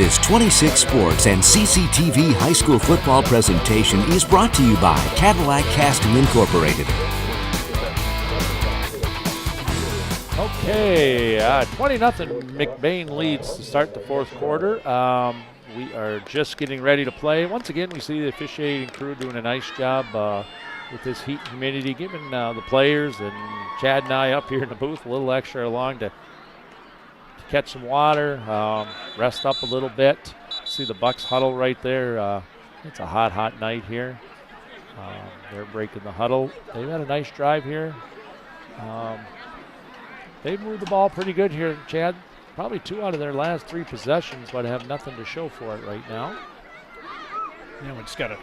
This 26 Sports and CCTV high school football presentation is brought to you by Cadillac Casting Incorporated. Okay, 20-0 McBain leads to start the fourth quarter. We are just getting ready to play. Once again, we see the officiating crew doing a nice job with this heat and humidity, giving the players and Chad and I up here in the booth a little extra long to catch some water, rest up a little bit. See the Bucks huddle right there. It's a hot night here. They're breaking the huddle. They've had a nice drive here. They've moved the ball pretty good here, Chad. Probably 2 out of their last 3 possessions, but have nothing to show for it right now. Yeah, we just got a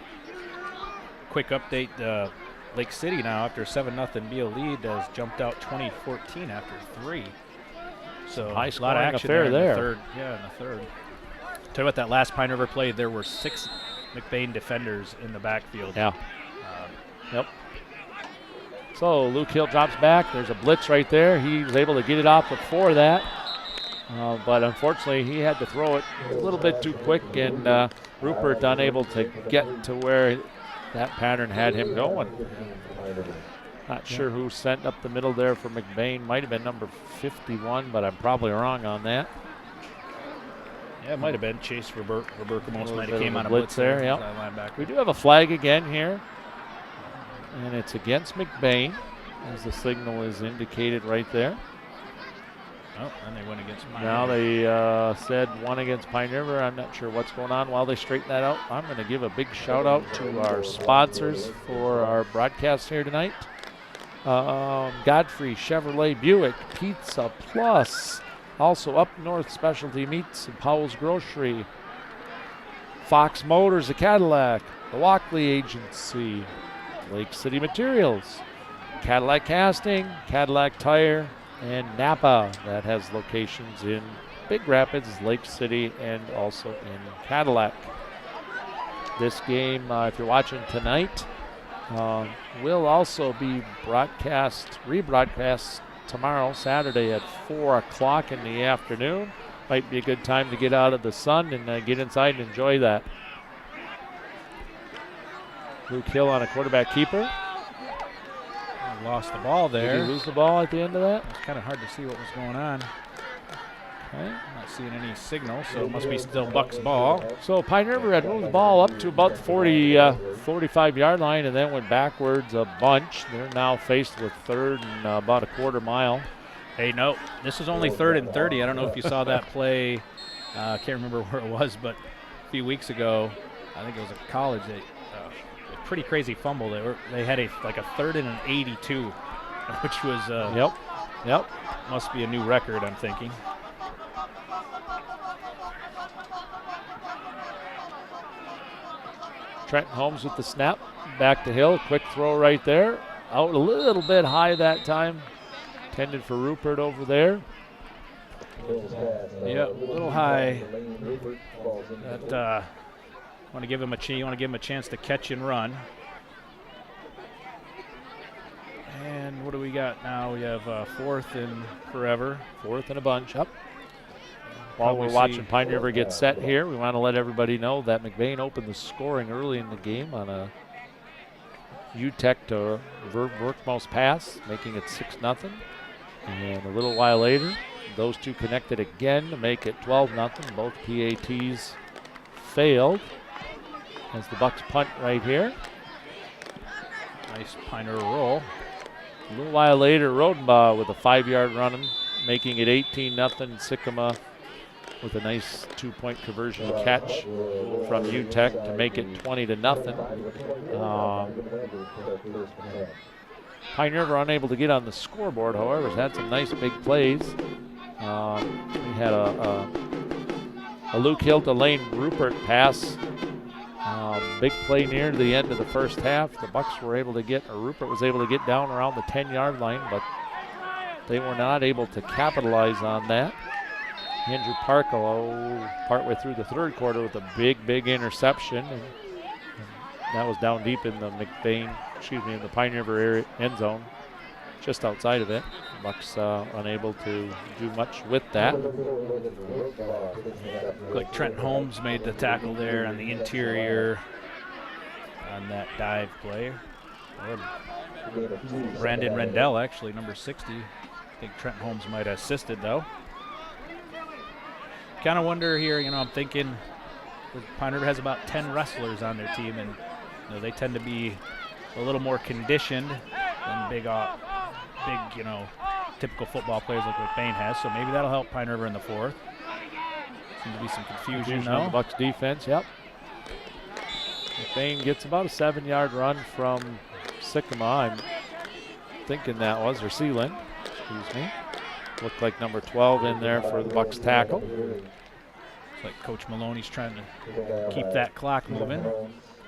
quick update. Lake City now, after a 7-0 BO lead, has jumped out 20-14 after 3. So high a lot of action affair there. In the third. Yeah, in the third. Tell you what, that last Pine River play, there were 6 McBain defenders in the backfield. Yeah. Yep. So Luke Hill drops back. There's a blitz right there. He was able to get it off before that. But unfortunately, he had to throw it a little bit too quick, and Rupert unable to get to where that pattern had him going. Not sure who sent up the middle there for McBain. Might have been number 51, but I'm probably wrong on that. Yeah, it might have been Chase Roberto most might have came on a blitz there. Yep. We do have a flag again here, and it's against McBain, as the signal is indicated right there. Oh, and they went against Pine Now River. they said 1 against Pine River. I'm not sure what's going on while they straighten that out. I'm going to give a big shout out to our sponsors for our broadcast here tonight. Godfrey Chevrolet Buick, Pizza Plus, also Up North Specialty Meats and Powell's Grocery, Fox Motors, a Cadillac, the Walkley Agency, Lake City Materials, Cadillac Casting, Cadillac Tire, and Napa, that has locations in Big Rapids, Lake City, and also in Cadillac. This game, if you're watching tonight, will also be rebroadcast tomorrow, Saturday at 4 o'clock in the afternoon. Might be a good time to get out of the sun and get inside and enjoy that. Luke Hill on a quarterback keeper. Lost the ball there. Did he lose the ball at the end of that? It's kind of hard to see what was going on. Okay. Not seeing any signal, so it must be still Buck's ball. So Pine River had moved the ball up to about the 45-yard line and then went backwards a bunch. They're now faced with third and about a quarter mile. Hey, no, this is only 3rd and 30. I don't know if you saw that play. I can't remember where it was, but a few weeks ago, I think it was at college. A pretty crazy fumble. They had a 3rd and an 82, which was Yep. Must be a new record, I'm thinking. Trenton Holmes with the snap. Back to Hill. Quick throw right there. Out a little bit high that time. Intended for Rupert over there. Yeah, a little high. Want to give him a chance to catch and run. And what do we got now? We have 4th and forever. 4th and a bunch. Up. While we're watching Pine River get set here, we want to let everybody know that McBain opened the scoring early in the game on a UTEC to Verkmouse pass, making it 6-0. And a little while later, those two connected again to make it 12-0. Both PATs failed. As the Bucks punt right here. Nice Pine River roll. A little while later, Rodenbaugh with a 5-yard run, making it 18-0. Sycamore with a nice 2-point conversion catch from UTEC to make it 20-0. Pine River unable to get on the scoreboard, however, has had some nice big plays. We had a Luke Hill to Lane Rupert pass. Big play near the end of the first half. The Bucks were able to Rupert was able to get down around the 10-yard line, but they were not able to capitalize on that. Andrew Parklow partway through the third quarter with a big interception. And that was down deep in the in the Pine River area end zone. just outside of it. Bucks unable to do much with that. Like Trent Holmes made the tackle there on the interior on that dive play. Or Brandon Rendell, actually, number 60. I think Trent Holmes might have assisted, though. Kind of wonder here, I'm thinking Pine River has about 10 wrestlers on their team, and they tend to be a little more conditioned than big, typical football players like McBain has. So maybe that'll help Pine River in the fourth. Seems to be some confusion on the Bucks defense. Yep. McBain gets about a 7-yard run from Sycamore. I'm thinking that was, or Sealand. Excuse me. Looked like number 12 in there for the Bucks tackle. It's like Coach Maloney's trying to keep that clock moving.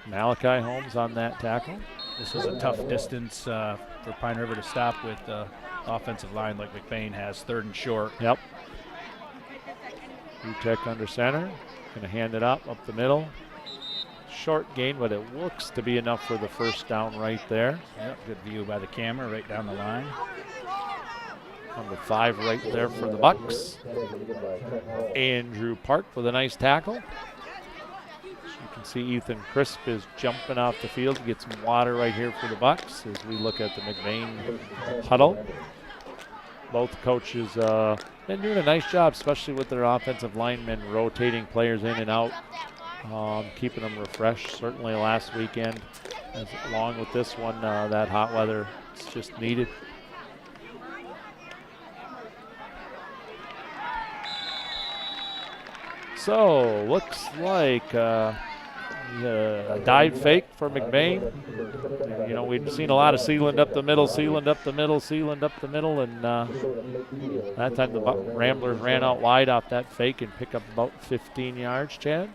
Malachi Holmes on that tackle. This is a tough distance for Pine River to stop with the offensive line like McBain has, 3rd and short. Yep. UTEC under center. Going to hand it up the middle. Short gain, but it looks to be enough for the first down right there. Yep, good view by the camera right down the line. Number 5 right there for the Bucks. Andrew Park with a nice tackle. You can see Ethan Crisp is jumping off the field to get some water right here for the Bucks as we look at the McBain huddle. Both coaches been doing a nice job, especially with their offensive linemen, rotating players in and out, keeping them refreshed. Certainly last weekend, along with this one, that hot weather is just needed. So, looks like a dive fake for McBain. We've seen a lot of sealant up the middle, and that time the Ramblers ran out wide off that fake and pick up about 15 yards, Chad.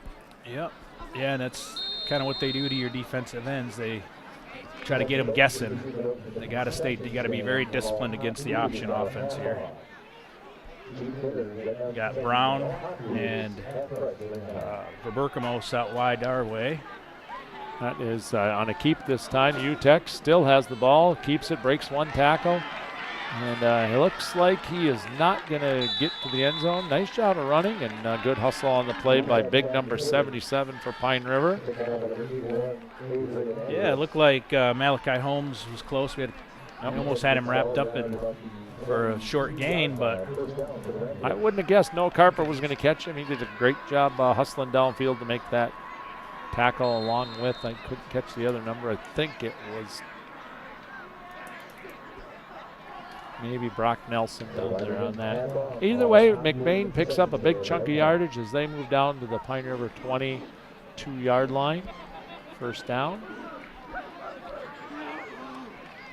Yep. Yeah, and that's kind of what they do to your defensive ends. They try to get them guessing. They got to be very disciplined against the option offense here. Got Brown and Verberkamos out wide our way. That is on a keep this time. UTEC still has the ball, keeps it, breaks one tackle, and it looks like he is not going to get to the end zone. Nice job of running and good hustle on the play by big number 77 for Pine River. Yeah, it looked like Malachi Holmes was close. We almost had him wrapped up for a short gain, but I wouldn't have guessed Noah Carper was going to catch him. He did a great job hustling downfield to make that tackle, along with, I couldn't catch the other number. I think it was maybe Brock Nelson down there on that. Either way, McBain picks up a big chunk of yardage as they move down to the Pine River 22-yard line. First down.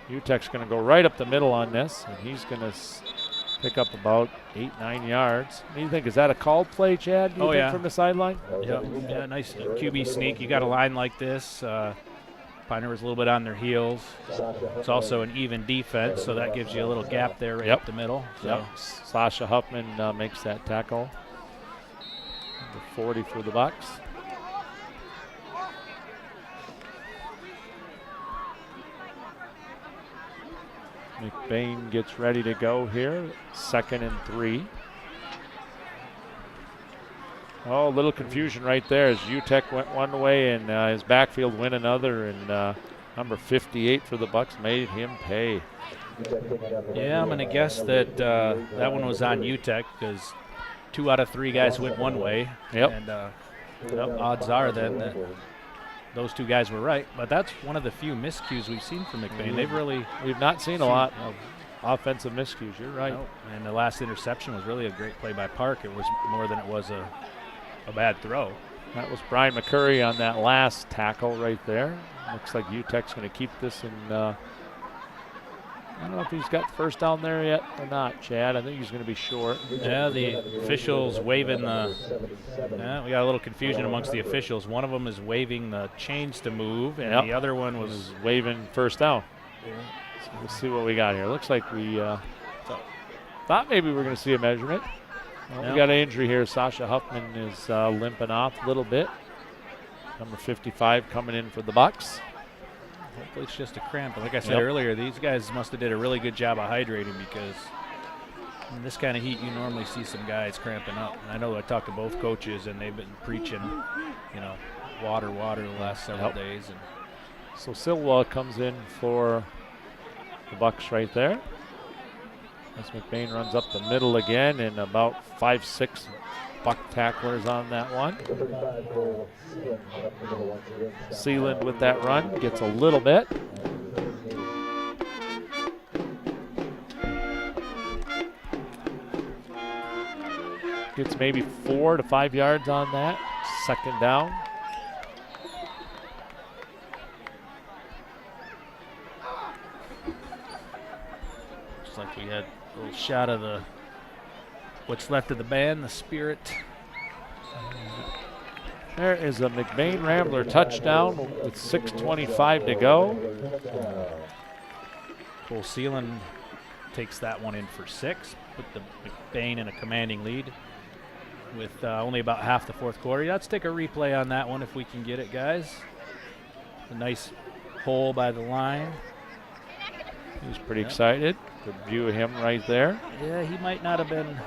UTEC's going to go right up the middle on this, and he's going to pick up about 8-9 yards. What do you think? Is that a called play, Chad? Do you think from the sideline? Yeah, nice QB sneak. You got a line like this. Pine River's a little bit on their heels. It's also an even defense, so that gives you a little gap there right up the middle. So. Sasha Huffman makes that tackle. Number 40 for the Bucks. McBain gets ready to go here. 2nd and 3. Oh, a little confusion right there as UTEC went one way and his backfield went another, and number 58 for the Bucks made him pay. Yeah, I'm going to guess that that one was on UTEC because 2 out of 3 guys went one way. And odds are then that those 2 guys were right, but that's one of the few miscues we've seen from McBain. We've not seen a lot of offensive miscues. You're right. No, and the last interception was really a great play by Park. It was more than it was a bad throw. That was Brian McCurry on that last tackle right there. Looks like UTEC's going to keep this in. I don't know if he's got first down there yet or not, Chad. I think he's going to be short. Yeah, the officials waving the we got a little confusion amongst the officials. One of them is waving the chains to move, and the other one was waving first down. So we'll see what we got here. Looks like we thought maybe we were going to see a measurement. Well, we got an injury here. Sasha Huffman is limping off a little bit. Number 55 coming in for the Bucks. Hopefully it's just a cramp. But like I said Yep. earlier, these guys must have did a really good job of hydrating, because in this kind of heat, you normally see some guys cramping up. And I know I talked to both coaches, and they've been preaching, water the last several days. And So Silwa comes in for the Bucks right there. As McBain runs up the middle again, and about 5-6 Buck tacklers on that one. Sealand with that run gets a little bit. Gets maybe 4 to 5 yards on that. Second down. looks like we had a little shot of what's left of the band, the spirit. There is a McBain Rambler touchdown with 6:25 to go. Cole Sealand takes that one in for 6. Put the McBain in a commanding lead with only about half the fourth quarter. Let's take a replay on that one if we can get it, guys. A nice hole by the line. He's pretty excited. Good view of him right there. Yeah, he might not have been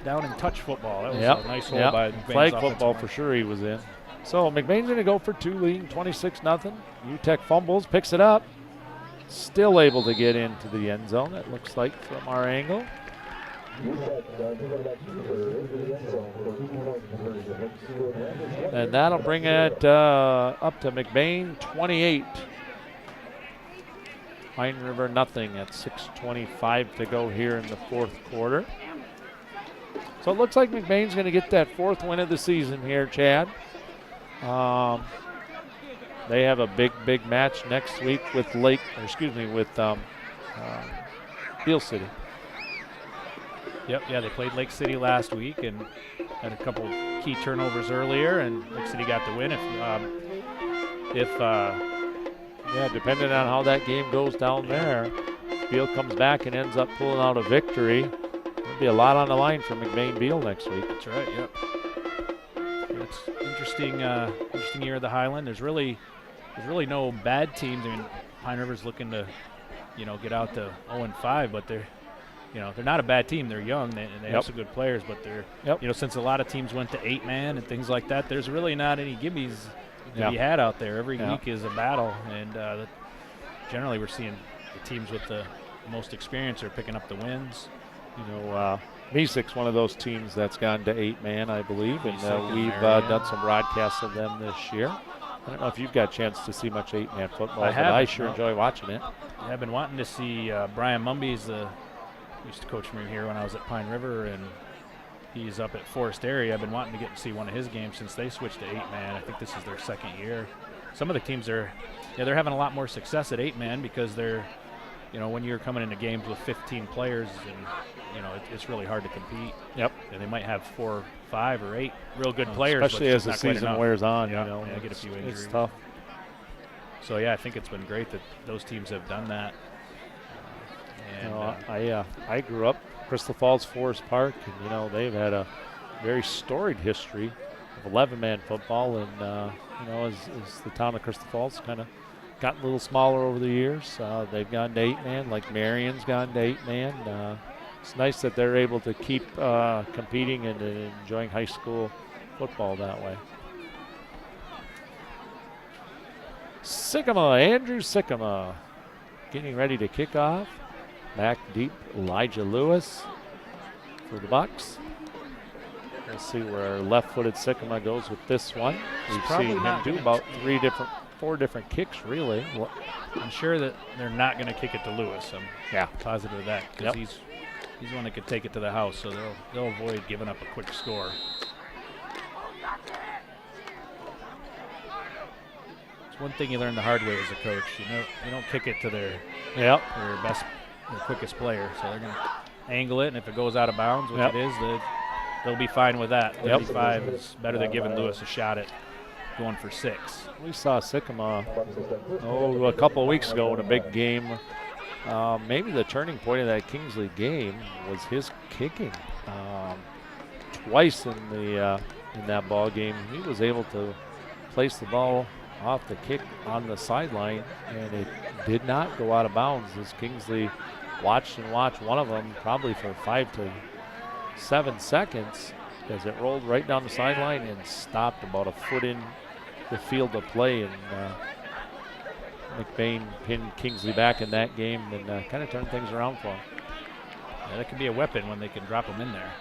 down in touch football. That was a nice hole by McBain's flag offensive football line. for sure he was in. So McBain's going to go for 2, leading 26-0. UTEC fumbles, picks it up. Still able to get into the end zone, it looks like, from our angle. And that'll bring it up to McBain 28. Pine River nothing at 6:25 to go here in the fourth quarter. So it looks like McBain's going to get that 4th win of the season here, Chad. They have a big match next week with Beale City. Yep, yeah, they played Lake City last week and had a couple key turnovers earlier, and Lake City got the win. Depending on how that game goes down there, Beale comes back and ends up pulling out a victory. There'll be a lot on the line for McBain Beale next week. That's right, yep. It's interesting year of the Highland. There's really no bad teams. I mean, Pine River's looking to, get out to 0-5, but they're not a bad team. They're young, and they have some good players, but they're, since a lot of teams went to 8-man and things like that, there's really not any gimmies to be had out there. Every week is a battle, and generally we're seeing the teams with the most experience are picking up the wins. Mesik's one of those teams that's gone to 8-man, I believe, and we've done some broadcasts of them this year. I don't know if you've got a chance to see much 8-man football, but I sure enjoy watching it. I've been wanting to see Brian Mumby's used to coach me here when I was at Pine River, and he's up at Forest Area. I've been wanting to get to see one of his games since they switched to 8-man. I think this is their 2nd year. Some of the teams they're having a lot more success at 8-man because they're, when you're coming into games with 15 players, and it's really hard to compete. Yep. And they might have 4, 5, or 8 real good players, especially as the season wears on. They get a few injuries. It's tough. So I think it's been great that those teams have done that. I grew up Crystal Falls Forest Park, and they've had a very storied history of 11-man football, and as the town of Crystal Falls kind of gotten a little smaller over the years, they've gone to 8-man, like Marion's gone to 8-man. It's nice that they're able to keep competing and enjoying high school football that way. Andrew Sycamore, getting ready to kick off. Back deep, Elijah Lewis for the Bucks. We'll see where left-footed Sycamore goes with this one. We've seen him do about 4 different kicks, really. I'm sure that they're not going to kick it to Lewis. I'm positive of that, because he's one that could take it to the house, so they'll avoid giving up a quick score. It's one thing you learn the hard way as a coach. You don't kick it to their quickest player, so they're going to angle it, and if it goes out of bounds, which it is, they'll be fine with that. 35 is better than giving Lewis a shot at going for 6. We saw Sycamore a couple of weeks ago in a big game. Maybe the turning point of that Kingsley game was his kicking. Twice in that ball game, he was able to place the ball off the kick on the sideline, and it did not go out of bounds as Kingsley watched one of them probably for 5 to 7 seconds as it rolled right down the sideline and stopped about a foot in the field of play. And McBain pinned Kingsley back in that game and kind of turned things around for him. Yeah, that can be a weapon when they can drop them in there.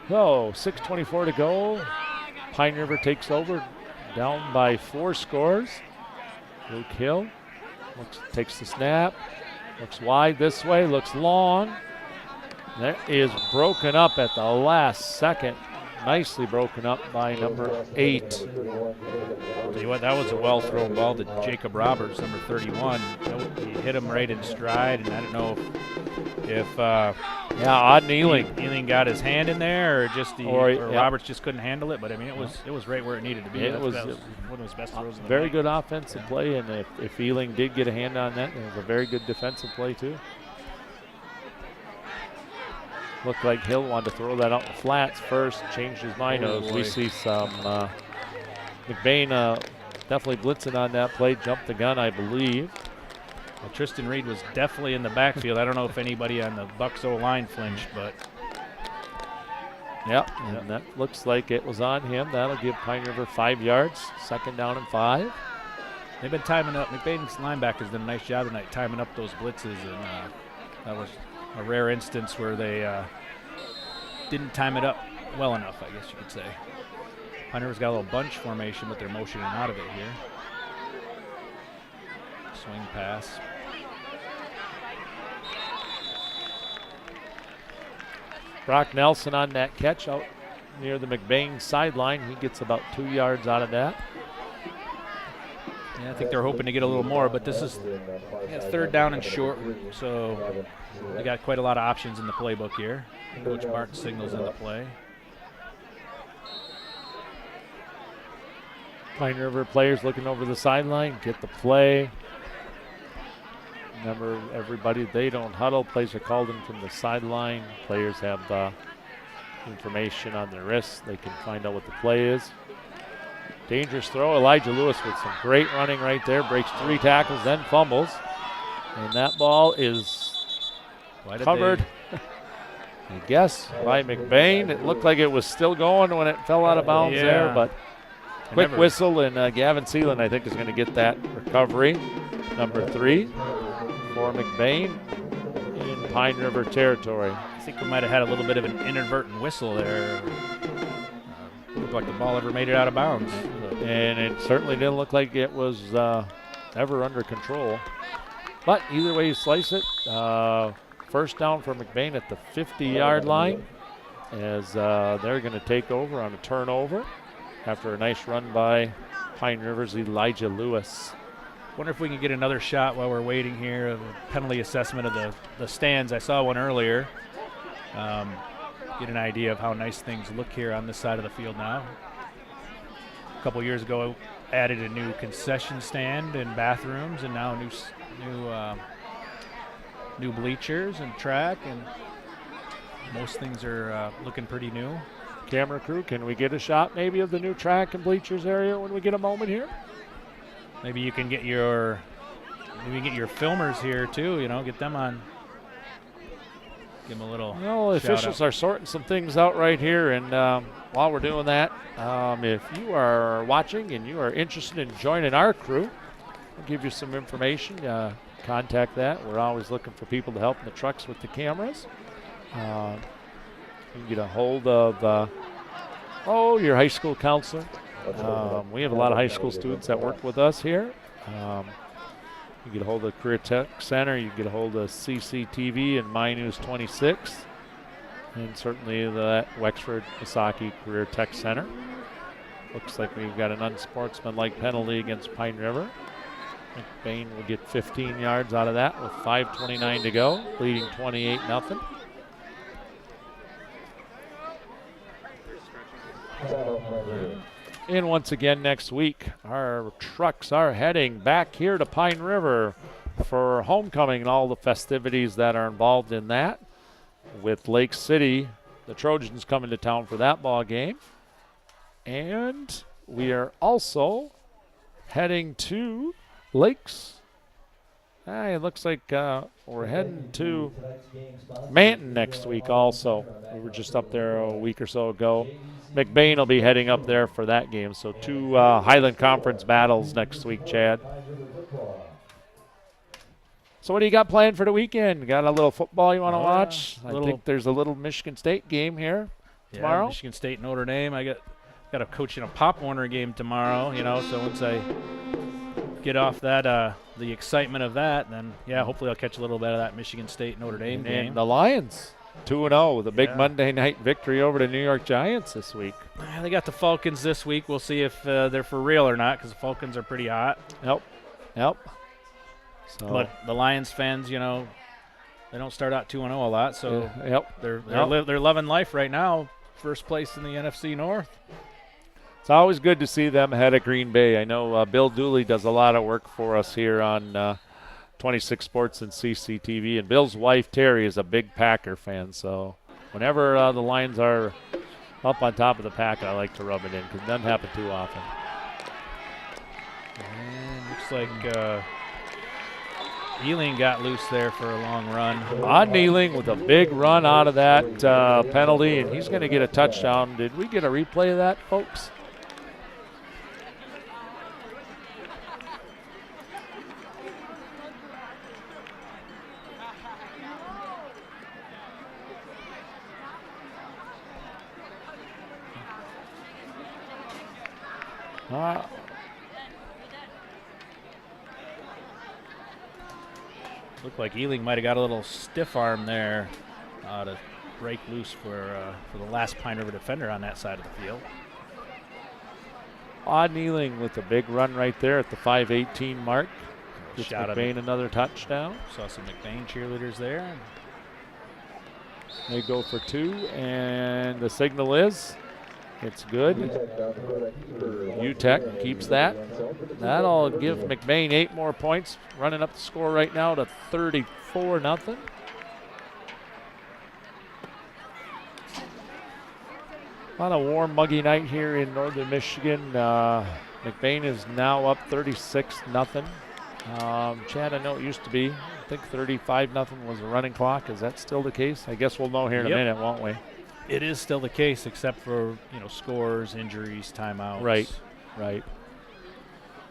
So 6:24 to go. Pine River takes over, down by 4 scores. Luke Hill takes the snap, looks wide this way, looks long. That is broken up at the last second. Nicely broken up by number 8. I'll tell you what, that was a well-thrown ball to Jacob Roberts, number 31. He hit him right in stride, and I don't know if Odd Ealing. Ealing got his hand in there, or Roberts just couldn't handle it. But I mean, it was right where it needed to be. It was one of his best throws in the very night. Good offensive play, and if Ealing did get a hand on that, it was a very good defensive play too. Looked like Hill wanted to throw that out in the flats first, changed his mind. We see some McBain definitely blitzing on that play, jumped the gun, I believe. Well, Tristan Reed was definitely in the backfield. I don't know if anybody on the Bucks O-line flinched, but. Yep, and that looks like it was on him. That'll give Pine River 5 yards, 2nd down and 5. They've been timing up. McBain's linebackers did a nice job tonight timing up those blitzes, and that was a rare instance where they didn't time it up well enough, I guess you could say. Pine River's got a little bunch formation, but they're motioning out of it here. Swing pass. Brock Nelson on that catch out near the McBain sideline. He gets about 2 yards out of that. Yeah, I think they're hoping to get a little more, but this is 3rd down and short, so they got quite a lot of options in the playbook here. Coach Martin signals in the play. Pine River players looking over the sideline, get the play. Remember, everybody, they don't huddle. Plays are called in from the sideline. Players have information on their wrists. They can find out what the play is. Dangerous throw. Elijah Lewis with some great running right there. Breaks 3 tackles, then fumbles. And that ball is covered, I guess, by McBain. It looked like it was still going when it fell out of bounds there, but quick whistle, and Gavin Seelan, I think, is going to get that recovery. Number 3 for McBain in Pine River territory. I think we might have had a little bit of an inadvertent whistle there. Looked like the ball ever made it out of bounds. And it certainly didn't look like it was ever under control. But either way you slice it, 1st down for McBain at the 50-yard line as they're going to take over on a turnover after a nice run by Pine River's Elijah Lewis. Wonder if we can get another shot while we're waiting here of a penalty assessment of the stands. I saw one earlier. Get an idea of how nice things look here on this side of the field now. A couple years ago, added a new concession stand and bathrooms, and now new bleachers and track, and most things are looking pretty new. Camera crew, can we get a shot maybe of the new track and bleachers area when we get a moment here? Maybe you can get your filmers here too. Get them on. Give them a little. Well, officials are sorting some things out right here, and while we're doing that, if you are watching and you are interested in joining our crew, we'll give you some information. Contact that. We're always looking for people to help in the trucks with the cameras. You can get a hold of your high school counselor. We have a lot of high school students that work with us here. You get a hold of the Career Tech Center. You get a hold of CCTV and My News 26. And certainly the Wexford Misaki Career Tech Center. Looks like we've got an unsportsmanlike penalty against Pine River. McBain will get 15 yards out of that with 5:29 to go, leading 28-0. And once again next week, our trucks are heading back here to Pine River for homecoming and all the festivities that are involved in that. With Lake City, the Trojans coming to town for that ball game. And we are also heading to Lakes. It looks like we're heading to Manton next week also. We were just up there a week or so ago. McBain will be heading up there for that game. So 2 Highland Conference battles next week, Chad. So what do you got planned for the weekend? Got a little football you want to watch? I think there's a little Michigan State game here tomorrow. Michigan State, Notre Dame. I got a coach in a Pop Warner game tomorrow, so once I get off that, the excitement of that, then, hopefully I'll catch a little bit of that Michigan State, Notre Dame game. And the Lions, 2-0 with a big Monday night victory over the New York Giants this week. They got the Falcons this week. We'll see if they're for real or not, because the Falcons are pretty hot. Yep. So. But the Lions fans, they don't start out 2-0 a lot, so they're loving life right now. First place in the NFC North. It's always good to see them ahead of Green Bay. I know Bill Dooley does a lot of work for us here on 26 Sports and CCTV, and Bill's wife, Terry, is a big Packer fan, so whenever the Lions are up on top of the pack, I like to rub it in because it doesn't happen too often. And looks like Ealing got loose there for a long run. On Ealing with a big run out of that penalty, and he's going to get a touchdown. Did we get a replay of that, folks? Looked like Ealing might have got a little stiff arm there to break loose for the last Pine River defender on that side of the field. Odd Ealing with a big run right there at the 5:18 mark. Gets McBain another touchdown. Saw some McBain cheerleaders there. They go for 2, and the signal is it's good. UTEC keeps that. That'll give McBain 8 more points, running up the score right now to 34-0. On a warm, muggy night here in northern Michigan, McBain is now up 36-0. Chad, I know it used to be, I think 35-0 was the running clock. Is that still the case? I guess we'll know here in a minute, won't we? It is still the case, except for scores, injuries, timeouts. Right.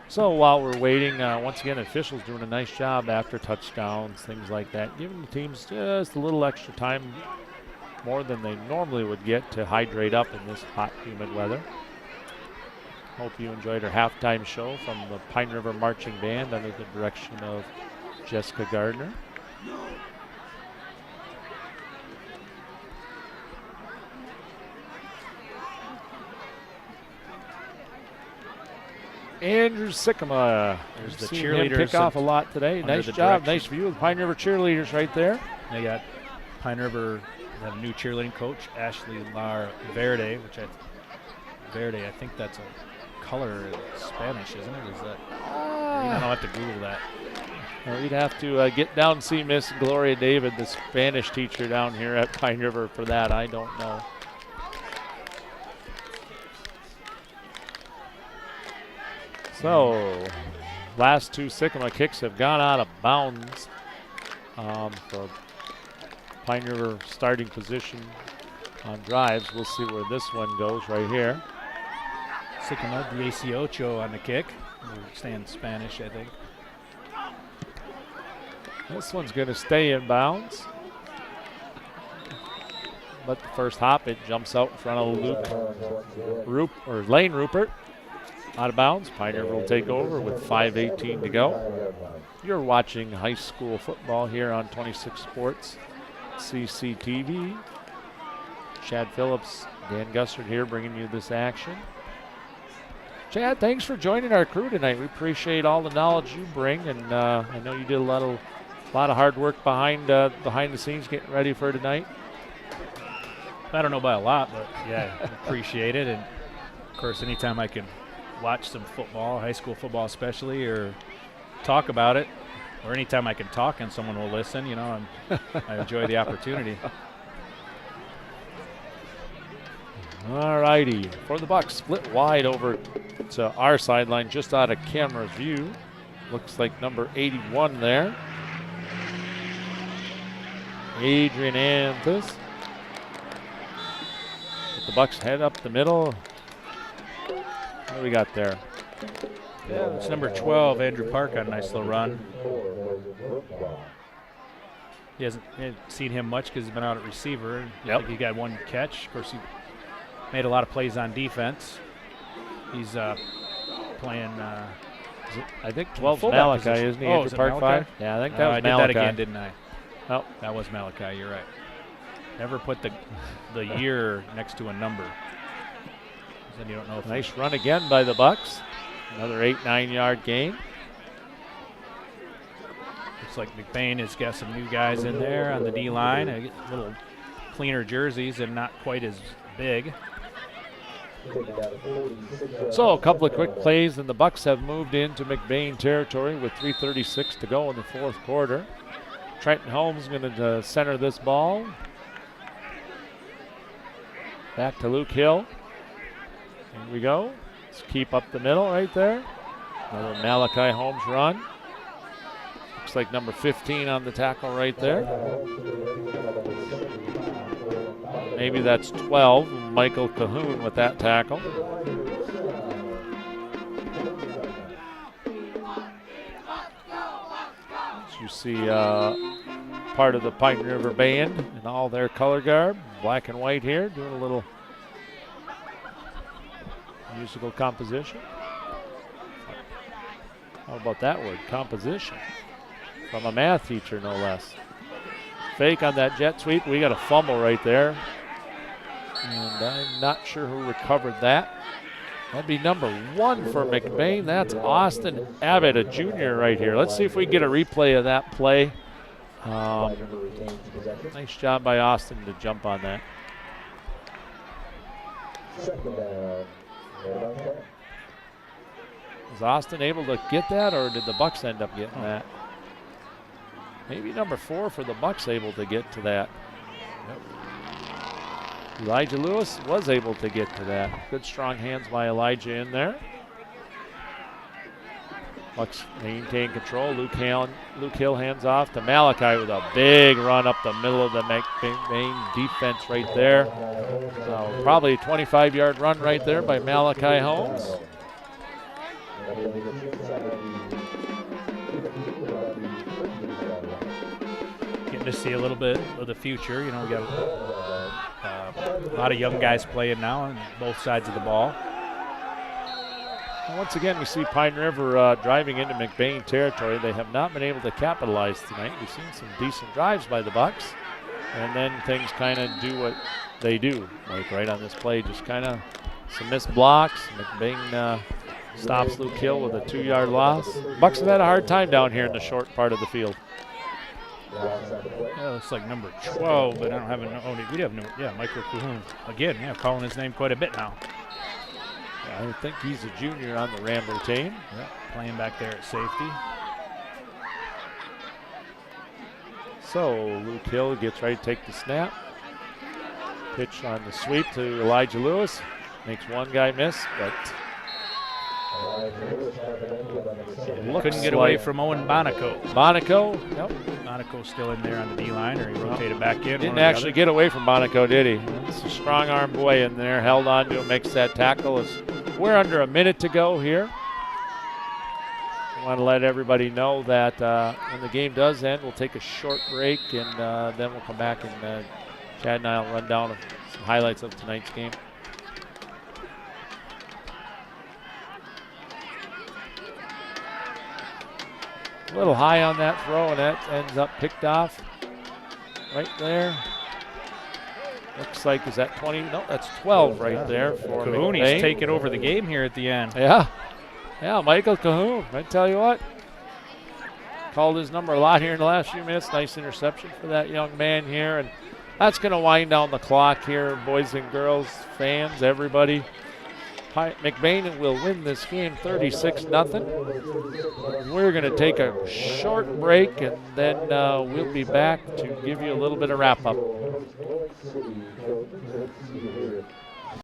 So while we're waiting, once again, officials doing a nice job after touchdowns, things like that, giving the teams just a little extra time, more than they normally would get to hydrate up in this hot, humid weather. Hope you enjoyed our halftime show from the Pine River Marching Band under the direction of Jessica Gardner. Andrew Sycamore. There's the Seen cheerleaders. Him pick off a lot today. Nice job. Nice view of the Pine River cheerleaders right there. They got Pine River, they have a new cheerleading coach, Ashley Lar Verde, Verde, I think that's a color in Spanish, isn't it? Is that? I don't have to Google that. Well, we'd have to get down and see Miss Gloria David, the Spanish teacher down here at Pine River for that. I don't know. So, last 2 Sycamore kicks have gone out of bounds for Pine River starting position on drives. We'll see where this one goes right here. Sycamore, 18 on the kick. We're staying Spanish, I think. This one's going to stay in bounds. But the first hop, it jumps out in front of Lane Rupert. Out of bounds. Pine River will take over with 5:18 to go. You're watching high school football here on 26 Sports CCTV. Chad Phillips, Dan Gussard here bringing you this action. Chad, thanks for joining our crew tonight. We appreciate all the knowledge you bring, and I know you did a lot of hard work behind the scenes getting ready for tonight. I don't know about a lot, but yeah, appreciate it. And of course, anytime I can watch some football, high school football especially, or talk about it, or anytime I can talk and someone will listen, I enjoy the opportunity. All righty, for the Bucks, split wide over to our sideline, just out of camera's view. Looks like number 81 there. Adrian Anthus. The Bucks head up the middle. What do we got there? Yeah, it's number 12, Andrew Park, on a nice little run. He hasn't seen him much because he's been out at receiver. I think he got one catch. Of course, he made a lot of plays on defense. He's playing. I think 12's Malachi, isn't he? Oh, is it Park Malachi? 5? Yeah, I think that was I did Malachi. that again, didn't I? Oh, that was Malachi. You're right. Never put the year next to a number. Then you don't know. If nice run again by the Bucks. Another 8-9 yard gain. Looks like McBain has got some new guys in there on the D line. A little cleaner jerseys and not quite as big. So a couple of quick plays, and the Bucks have moved into McBain territory with 3:36 to go in the fourth quarter. Trenton Holmes going to center this ball. Back to Luke Hill. Here we go. Let's keep up the middle right there. Another Malachi Holmes run. Looks like number 15 on the tackle right there. Maybe that's 12. Michael Cahoon with that tackle. As you see part of the Pine River Band in all their color garb. Black and white here, doing a little musical composition. How about that word, composition? From a math teacher, no less. Fake on that jet sweep. We got a fumble right there. And I'm not sure who recovered that. That'd be number 1 for McBain. That's Austin Abbott, a junior right here. Let's see if we can get a replay of that play. Nice job by Austin to jump on that. Was Austin able to get that, or did the Bucks end up getting that? Maybe number 4 for the Bucks able to get to that. Elijah Lewis was able to get to that. Good strong hands by Elijah in there. Bucks maintain control. Luke Hill hands off to Malachi with a big run up the middle of the McBain defense right there. So probably a 25-yard run right there by Malachi Holmes. Getting to see a little bit of the future. You know, we got a lot of young guys playing now on both sides of the ball. And once again, we see Pine River driving into McBain territory. They have not been able to capitalize tonight. We've seen some decent drives by the Bucks, and then things kind of do what they do. Like right on this play, just kind of some missed blocks. McBain stops Luke Hill with a 2-yard loss. Bucks have had a hard time down here in the short part of the field. Yeah, looks like number 12, but I don't have a. Oh, we have no. Yeah, Michael Cahoon again. Yeah, calling his name quite a bit now. I think he's a junior on the Rambler team. Yeah, playing back there at safety. So Luke Hill gets ready to take the snap. Pitch on the sweep to Elijah Lewis. Makes one guy miss, but couldn't get away from Owen Bonico. Bonico, yep. Bonico's still in there on the D-line, or he rotated back in. Didn't actually get away from Bonico, did he? It's a strong arm boy in there, held on to him, makes that tackle. We're under a minute to go here. I want to let everybody know that when the game does end, we'll take a short break, and then we'll come back, and Chad and I will run down some highlights of tonight's game. A little high on that throw, and that ends up picked off right there. Looks like, is that 20? No, that's 12 right there for Cahoon. McBain. He's taking over the game here at the end. Yeah, Michael Cahoon. I tell you what, called his number a lot here in the last few minutes. Nice interception for that young man here, and that's going to wind down the clock here, boys and girls, fans, everybody. McBain will win this game 36-0. We're going to take a short break, and then we'll be back to give you a little bit of wrap-up.